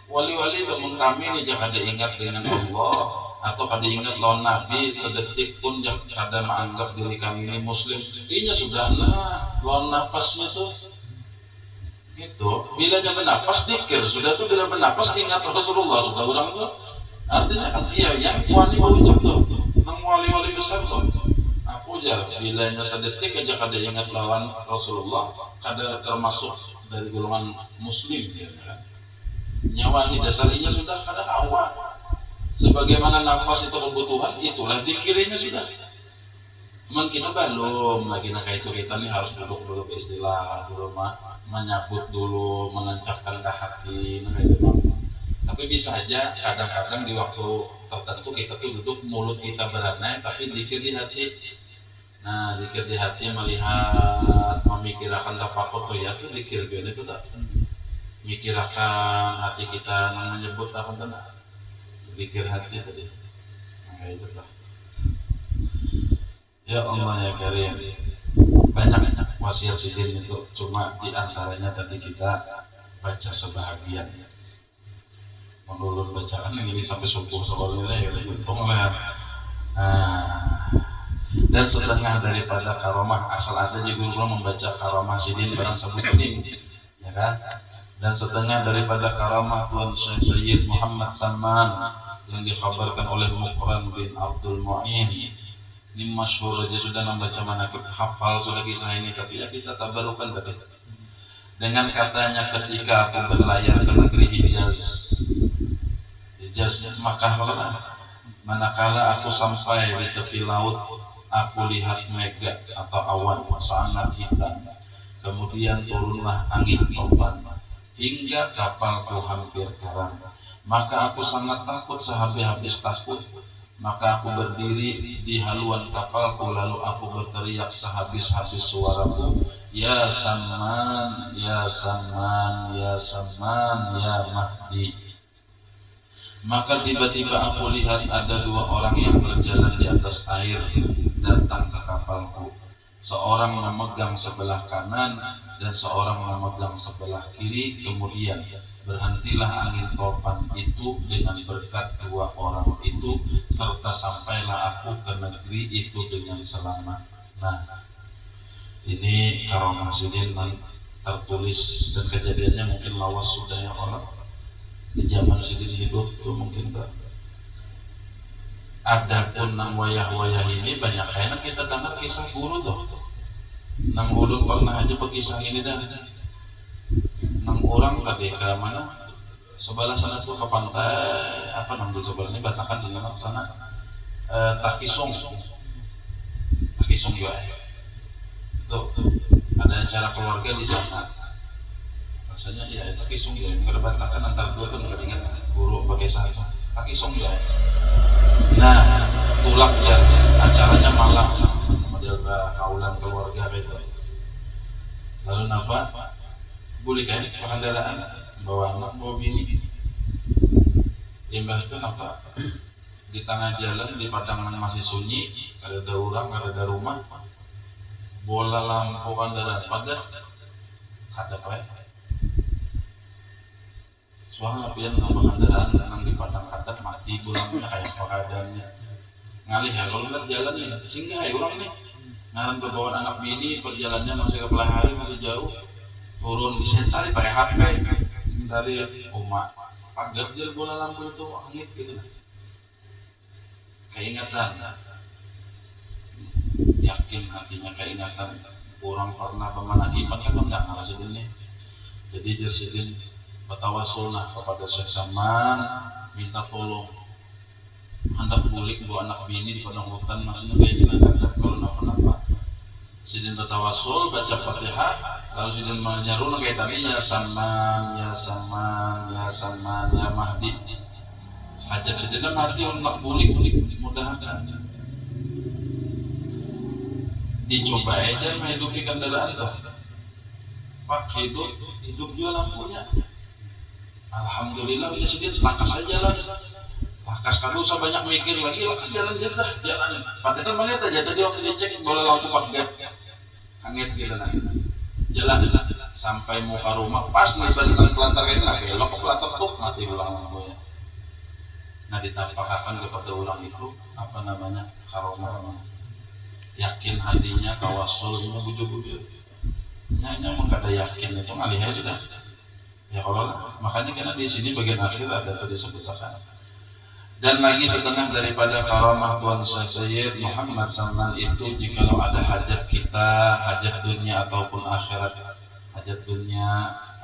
wali-wali teman kami nih jangan ada ingat dengan Allah atau kada ingat lawan Nabi sedetik pun kada menganggap diri kami ini muslim. Inya sudah lawan nafasnya tuh itu bila jangan nafas zikir sudah tuh bila bernapas ingat Rasulullah sudah orang tuh artinya kan iya yang wali ucap tuh nang wali-wali besar tuh aku jar bilanya sedetik aja kada ingat lawan Rasulullah kada termasuk dari golongan muslim ya kan. Nyawa ini dasarnya sudah kada awal sebagaimana nafas itu kebutuhan itulah zikirnya sudah. Cuman kita belum lagi kita nih harus duduk istilah dulu menyabut dulu menancapkan ke hati itu. Tapi bisa aja kadang-kadang di waktu tertentu kita tuh duduk mulut kita beranai tapi zikir di hati. Nah zikir di hati melihat memikirkan tapakur tuh ya tuh zikir gini tuh tak mikirkan hati kita menyebut akan tenang zikir hati tadi nah itu tak. Ya Allah ya Karim, banyak wasiat sidin itu cuma diantaranya tadi kita baca sebahagian menurut bacaan yang ini sampai subuh soalnya ya untung lah. Dan setengah daripada karomah asal ada juga membaca karomah sidin barang sebutin ya kan. Dan setengah daripada karomah Tuan Syekh Muhammad Salman yang dikhabarkan oleh Muqran bin Abdul Mu'in ini masyhur aja sudah membaca manaqib hafal sudah kisah ini, tapi ya kita tabarukan tadi dengan katanya ketika aku berlayar ke negeri Hijaz Makkah manakala aku sampai di tepi laut aku lihat mega atau awan sangat hitam, kemudian turunlah angin topan hingga kapalku hampir karam. Maka aku sangat takut sehabis-habis takut. Maka aku berdiri di haluan kapalku lalu aku berteriak sehabis-habis suaraku, Ya Saman, Ya Saman, Ya Saman, Ya Mahdi. Maka tiba-tiba aku lihat ada 2 orang yang berjalan di atas air datang ke kapalku. Seorang memegang sebelah kanan dan seorang memegang sebelah kiri. Kemudian berhentilah angin topan itu dengan berkat 2 orang itu, serta sampailah aku ke negeri itu dengan selamat. Nah, ini karomah sidin tertulis dan kejadiannya mungkin lawas sudah yang orang di zaman sidin hidup tuh mungkin tak. Adapun nang wayah-wayah ini banyak kayaknya kita dengar kisah guru tuh. Nang ulun pernah aja berkisah ini dah. Nang orang tadi ke mana? Sebelah sana tuh ke pantai apa namanya sebelahnya Batakan sana Takisong juga. Itu ada acara keluarga di sana. Rasanya sih ya Takisong juga. Berbatakan antara dua tuh nggak ingat guru pakai sahasa. Takisong juga. Nah, tulak ya acaranya malam. Model kaulan keluarga itu. Lalu napa? Boleh kan kendaraan bawa anak bawa bini. Limbah itu napa? Di tengah jalan di padang masih sunyi, ada orang, ada rumah. Bola lampu kendaraan pagar. Ada apa ya? Suara apian nama kendaraan nang di padang kadak mati bulangnya kayak apa keadaannya. Ngalih ya kalau lihat jalan ya singgah ya orang ini. Ngaran bawa anak bini perjalanannya masih ke belah hari masih jauh. Turun di sentari pakai HP dari umat pagar dia bola lampu itu angin gitu nah. Keingatan yakin hatinya keingatan orang pernah pemanakipan kan enggak ngalah sedini jadi jersidin bertawasulna kepada Syekh Saman minta tolong hendak bulik buat anak bini di padang hutan masih kayak gini kan kalau napa-napa sidin bertawasul baca Fatihah lalu sidin menyeru kayak tadi ya Saman ya Saman ya Saman ya Mahdi hajat sidin Mahdi untuk bulik mudah-mudahan dicoba aja menghidupi kendaraan tuh pak hidup juga lampunya alhamdulillah ya sidin lakas aja jalan lakas kan usah banyak mikir lagi lakas jalan padahal melihat aja tadi waktu dicek bola lampu pagar angin gitu nah jalan sampai muka rumah pas nih bentang pelantar ini lah belok ke pelantar tuh mati ulang lampunya. Nah ditampakkan kepada orang itu apa namanya karomahnya yakin hatinya tawasulnya bujur-bujur nyanya mengkada yakin itu ngalihnya sudah ya kalau makanya karena di sini bagian akhir ada tadi disebutkan dan lagi setengah daripada karamah Tuan Sayyid Muhammad Saman itu jikalau ada hajat kita hajat dunia ataupun akhirat hajat dunia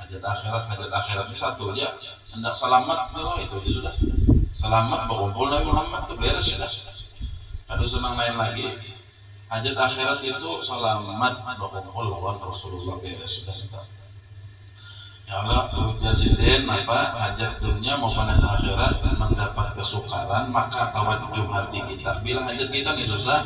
hajat akhiratnya satu ya hendak selamat itu aja sudah selamat berkumpul Nabi Muhammad itu beres sudah aduh senang lain lagi hajat akhirat itu selamat berkumpul lawan Rasulullah beres sudah ya Allah ujar sidin apa hajat dunia maupun akhirat mendapat kesukaran maka tawajjuh hati kita bila hajat kita nih susah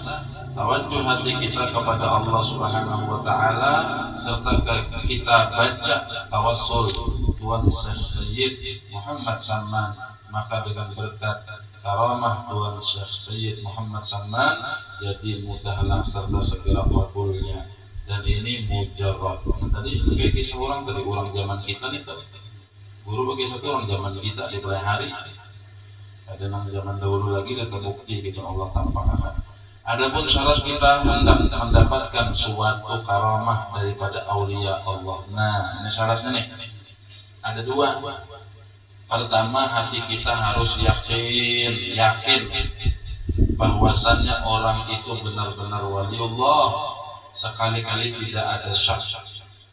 tawajjuh hati kita kepada Allah Subhanahu wa taala serta kita baca tawassul Tuan Syekh Muhammad Saman maka dengan berkat karamah Tuan Syekh Muhammad Saman jadi mudahlah serta segera kabulnya dan ini mujarrad. Tadi kayak kisah orang tadi orang zaman kita nih tadi guru bagi satu orang zaman kita di belakang hari ada nang zaman dahulu lagi ada terbukti gitu Allah tampakkan. Adapun syarat kita hendak mendapatkan suatu karamah daripada aulia Allah. Nah ini syaratnya nih ada dua. Pertama hati kita harus yakin bahwasannya orang itu benar-benar waliullah. Sekali-kali tidak ada syak,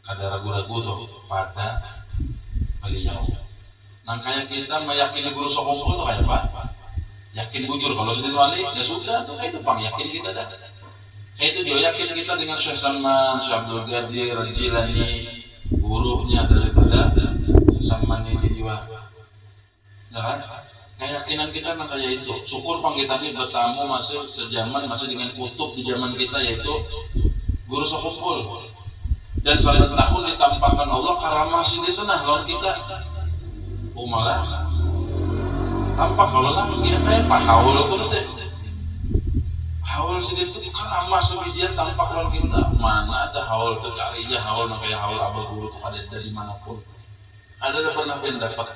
ada ragu-ragu tuh pada beliau. Nah kayak kita meyakini guru sokopo tuh kayak apa? Yakin bujur kalau sedih wali ya sudah tuh kayak itu pang yakin kita dah. Kayak itu juga yakin kita dengan Syekh Salman, Syekh Abdul Qadir Jilani, gurunya daripada Syekh Salman ini juga. Ya kan? Keyakinan kita nah kayak itu. Syukur pang kita ini bertamu masih sejaman masih dengan kutub di zaman kita yaitu guru sokopul dan 100 tahun ditampakkan Allah karamah sini senah lawan kita malah tampak kalau lah dia kayak Pak Haul itu deh Haul sini itu karamah sebijian tampak lawan kita mana ada Haul itu carinya Haul makanya Haul abal guru itu ada dari manapun ada pernah pendapat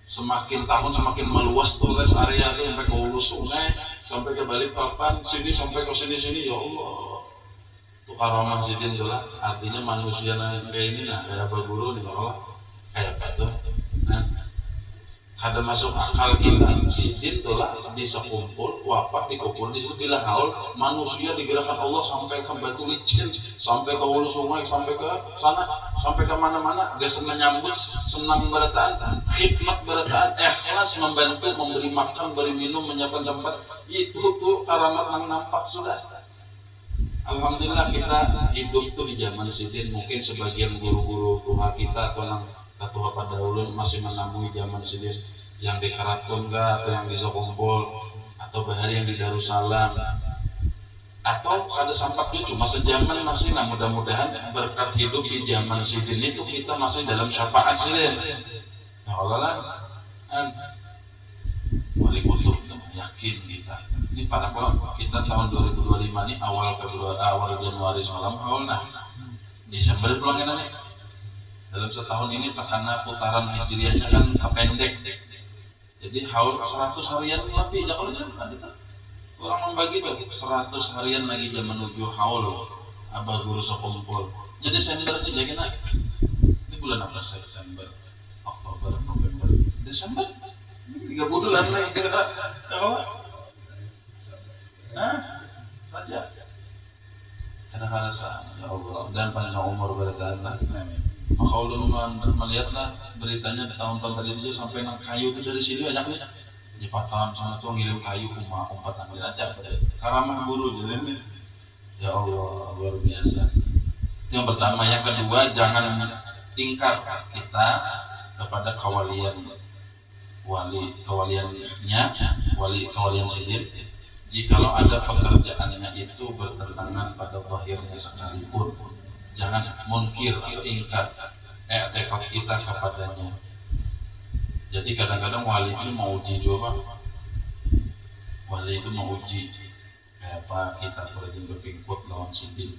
semakin tahun semakin meluas tuh rest area itu sampai ke hulu sungai sampai ke Balikpapan sini sampai ke sini ya Allah karamah sidin itulah artinya manusia kayak ini nah kayak apa guru nih Allah kayak apa tuh nah, kada masuk akal kita sidin tulah bisa kumpul wafat dikumpul di situ bila haul manusia digerakkan Allah sampai ke batu licin, sampai ke hulu sungai, sampai ke sana, sampai ke mana-mana, gak senang nyambut, senang berataan, khidmat berataan, ikhlas membantu, memberi makan, beri minum, menyiapkan tempat, itu tuh karamat yang nampak sudah. Alhamdulillah kita hidup tuh di zaman sidin. Mungkin sebagian guru-guru Tuhan kita atau nang Tuhan pada ulun masih menemui zaman sidin yang di Karaton atau yang di Sokumpul atau bahari yang di Darussalam atau ada sampaknya cuma sejaman masih. Nah mudah-mudahan berkat hidup di zaman sidin itu kita masih dalam syafaat sidin. Ya Allah lah wali kutub yakin kita ini para kita tahun 2025 ini awal Januari semalam awal Desember pulang nih. Dalam setahun ini karena putaran hijriahnya kan pendek, jadi haul 100 harian lebih jangan kita orang membagi tuh 100 harian lagi jam menuju haul abah guru Sokumpul. Jadi Desember aja jadi ini bulan apa sih? Desember, Oktober, November, Desember ini 3 bulan lagi Raja kadang-kadang ya Allah dan panjang umur berkata. Maka ulun melihatlah beritanya di tahun-tahun tadi itu sampai nang kayu itu dari sini banyak nih di Batam sana tuh ngirim kayu rumah umpat ambil aja karamah guru jadi ini ya Allah luar biasa. Itu yang pertama. Yang kedua, jangan ingkar kita kepada kewalian kewalian sidin jikalau ada pekerjaannya itu bertentangan pada zahirnya sekalipun. Jangan munkir atau ingkar tekad kita kepadanya. Jadi kadang-kadang wali itu mau uji juga, wali itu mau uji kayak apa kita terjun berpingkut lawan sidin.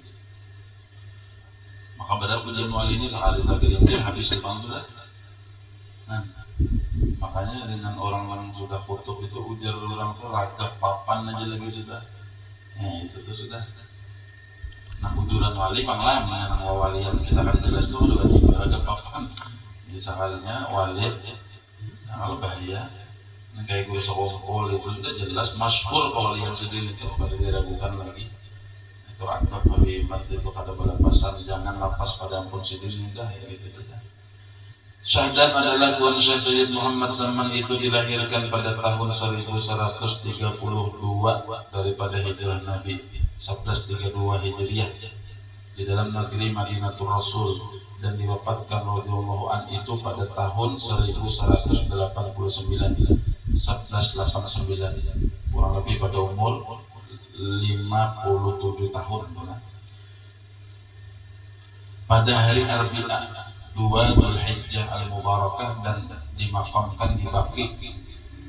Maka pada ujian wali ini saat kita gelintir habis depan sudah. Makanya dengan orang yang sudah kutub itu ujar orang tuh ragap papan aja lagi sudah. Itu tuh sudah. Nah ujuran wali panglam nang walian kita kan jelas tuh sudah ada papan. Jadi sakalnya walid kalau bahaya kayak guru Sokumpul itu sudah jelas masyhur kewalian sendiri itu pada diragukan lagi. Itu ragap habibat itu kada balapasan, jangan lapas pada ampun sidin mudah ya gitu. Syahadat adalah Tuan Syekh Sayyid Muhammad Saman itu dilahirkan pada tahun 1132 daripada hijrah Nabi 1132 Hijriah di dalam negeri Madinatul Rasul dan diwafatkan radhiyallahu an itu pada tahun 1189 kurang lebih pada umur 57 tahun. Pada hari Arbi'a 2 Dzulhijjah al-Mubarakah dan dimakamkan di Baqi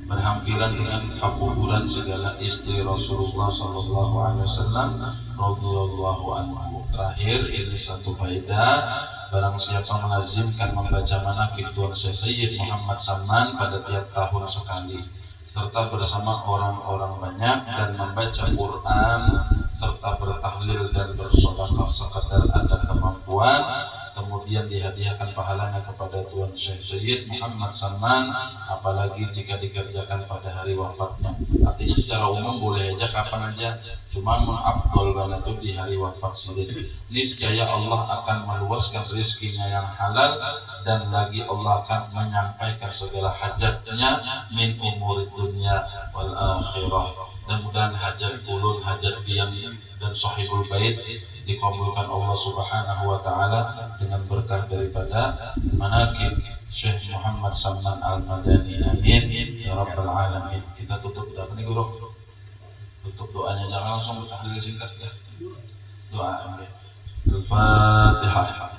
berhampiran dengan kuburan segala istri Rasulullah sallallahu alaihi wasallam radhiyallahu anhu. Terakhir ini satu faedah, barang siapa melazimkan membaca manaqib Tuan Syekh Sayyid Muhammad Saman pada tiap tahun sekali serta bersama orang-orang banyak dan membaca Quran serta bertahlil dan bersedekah sekadar ada kemampuan, kemudian dihadiahkan pahalanya kepada Tuan Syekh Sayyid Muhammad Saman, apalagi jika dikerjakan pada hari wafatnya. Artinya secara umum boleh aja kapan aja, cuma mengabdol banget itu di hari wafat sendiri. Niscaya Allah akan meluaskan rezekinya yang halal dan lagi Allah akan menyampaikan segala hajatnya min umurid dunya wal akhirah. Mudah-mudahan hajat ulun, hajat tiang dan sahibul bait dikabulkan Allah Subhanahu wa taala dengan berkah daripada manaqib Syekh Muhammad Saman Al-Madani. Amin ya rabbal alamin. Kita tutup doa nih guru. Tutup doanya, jangan langsung bertahlil singkat ya. Doa Al-Fatihah.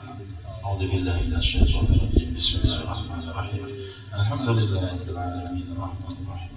A'udzu billahi minasyaitonir rajim. Bismillahirrahmanirrahim. Alhamdulillahirabbil alamin arrahmanir rahim.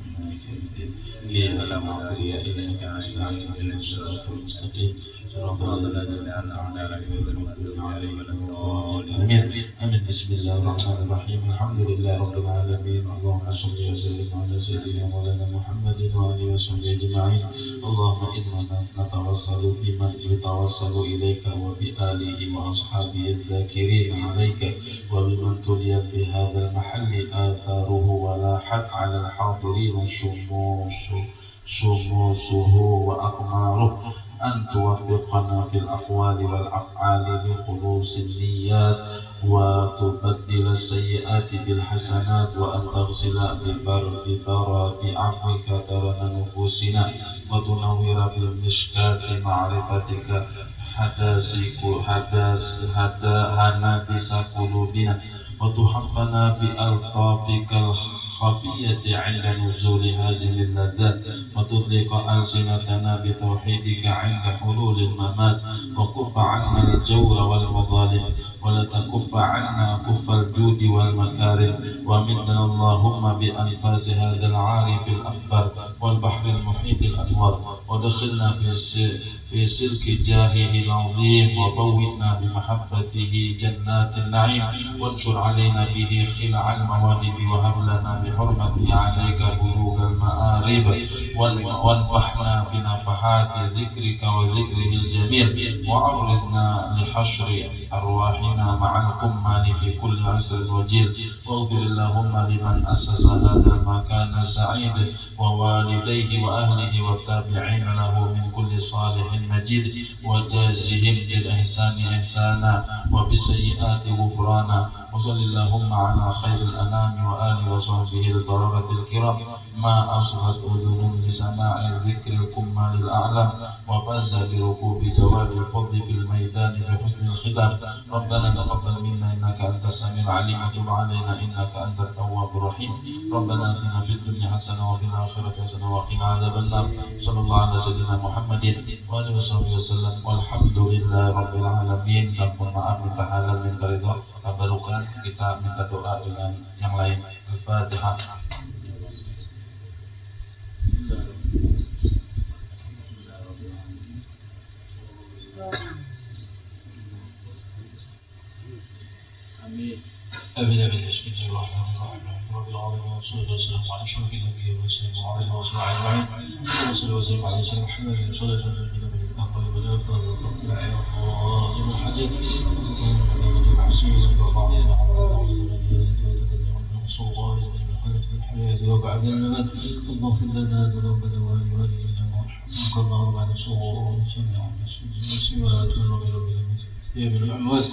إياك نعبد وإياك نستعين اهدنا الصراط المستقيم صراط الذين أنعمت عليهم غير المغضوب عليهم ولا الضالين. آمين. بسم الله الرحمن الرحيم. الحمد لله رب العالمين. اللهم صل وسلم على سيدنا مولانا محمد وآله وصحبه أجمعين. اللهم إنا نتوسل بمن يتوسل إليك وبآله وأصحابه الذاكرين عليك وبمن تلي في هذا المحل آثاره ولاحت على الحاضرين شموسه وأقماره أن توفقنا في الأقوال والأفعال لخلوص النيات وتبدل السيئات بالحسنات وأن تغسل ببرد عفوك درن نفوسنا وتنور بالمشكاة معرفتك حنادس قلوبنا وتحفنا بألطافك الخفية عند نزول هذه اللذات وتطلق ألسنتنا بتوحيدك عند حلول الممات وكف عنا الجور والمظالم ولا تكف عنا كف الجود والمكارم ومدنا اللهم بأنفاس هذا العارف الأكبر والبحر المحيط الأنوار ودخلنا في سلك جاهه العظيم وبوئنا بمحبته جنات النعيم وانشر علينا به خلع المواهب وهب لنا بحرمته عليك بلوغ المآرب وانفحنا بنفحات ذكرك وذكره الجميل وعرضنا لحشر أرواحنا مع الكمال في كل عسر وجيل واغفر اللهم لمن أسس هذا المكان السعيد ووالديه وأهله والتابعين له من كل صالح مجيد وجازهم بالإحسان إحسانا وبالسيئات غفرانا وصل اللهم على خير الأنام وآله وصحبه البررة الكرام ما أصغت أذن لسماع الذكر الكمال الأعلام وفاز بركوب جواد الفضل بالميدان بحسن الختام ربنا تقبل منا إنك أنت السميع العليم وتب علينا إنك أنت التواب الرحيم ربنا آتنا في الدنيا حسنة وفي الآخرة حسنة وقنا عذاب النار صلى الله على سيدنا محمد وآله وصحبه وسلم والحمد لله رب العالمين. Tanpa maaf, minta halal, minta ridha, tabarukan, kita minta doa dengan yang lain. Al-Fatihah. Amin. Amin. Bismillahirrahmanirrahim. رب العالمين والصلاة والسلام على أشرف الأنبياء والمرسلين وعلى آله وصحبه أجمعين. وصلى وسلم على سيدنا محمد صلى الله عليه وسلم بالأقوال والآفات والتقوى والقائم الحديث صلى الله عليه وسلم بالخير في الحياة وبعد الممات اللهم اغفر لنا ذنوبنا ولوالدينا وارحمنا اللهم بعد صور جميع المسلمات ونغفر بالأموات يا بالأموات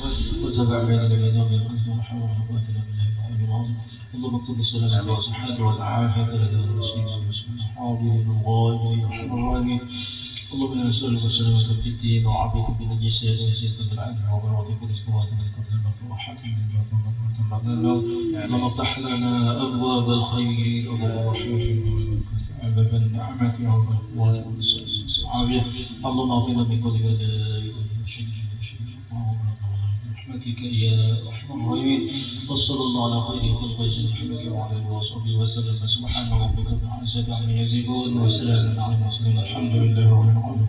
وتبع بيننا وبين محمد وقواتنا بالله العلي العظيم اللهم اكتب السلامة والصحة والعافية لدى المسلمين والمسلمين الحاضرين الغائبين ارحم الراحمين اللهم انا نسألك السلامة في الدين وعافية في الجسد وزيادة العلم وبركة في الرزق وتملك الذنب وراحة اللهم افتح لنا أبواب الخير أبواب الرحمة باب النعمة والقوة والسعادة اللهم اعطنا من كل بلاء برحمتك يا أرحم الراحمين وصلى الله على خير خلق محمد وعلى آله وصحبه وسلم سبحان ربك رب العزة عما يصفون وسلام على المرسلين الحمد لله رب العالمين.